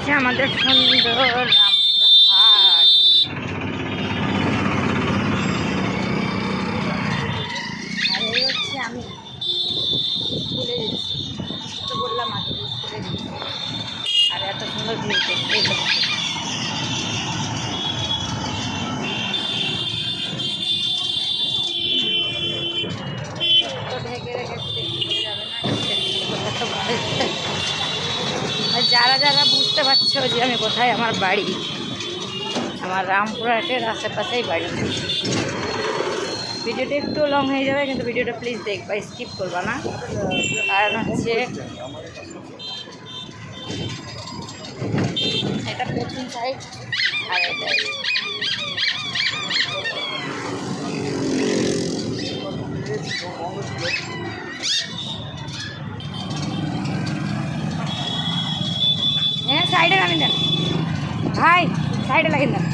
হচ্ছে আমাদের সুন্দর রামপুরহাট। আর এই হচ্ছে আমি স্কুলে যাচ্ছি, তো বললাম আগে স্কুলে যাচ্ছি। আর এত সুন্দর ভিউ দেখতেই হচ্ছে। তো ঢেকে রেখেছি, দেখতে যাবে না। আর যারা যারা বুঝতে পারছো যে আমি কোথায় আমার বাড়ি, আমার রামপুরহাটের আশেপাশেই বাড়ি। ভিডিওটা একটু লং হয়ে যাবে, কিন্তু ভিডিওটা প্লিজ দেখবা, স্কিপ করবা না। কারণ হচ্ছে এটা পশ্চিম সাইড আর এটা হ্যাঁ সাইডে নামিয়ে দেন ভাই, সাইডে লাগিয়ে দেন।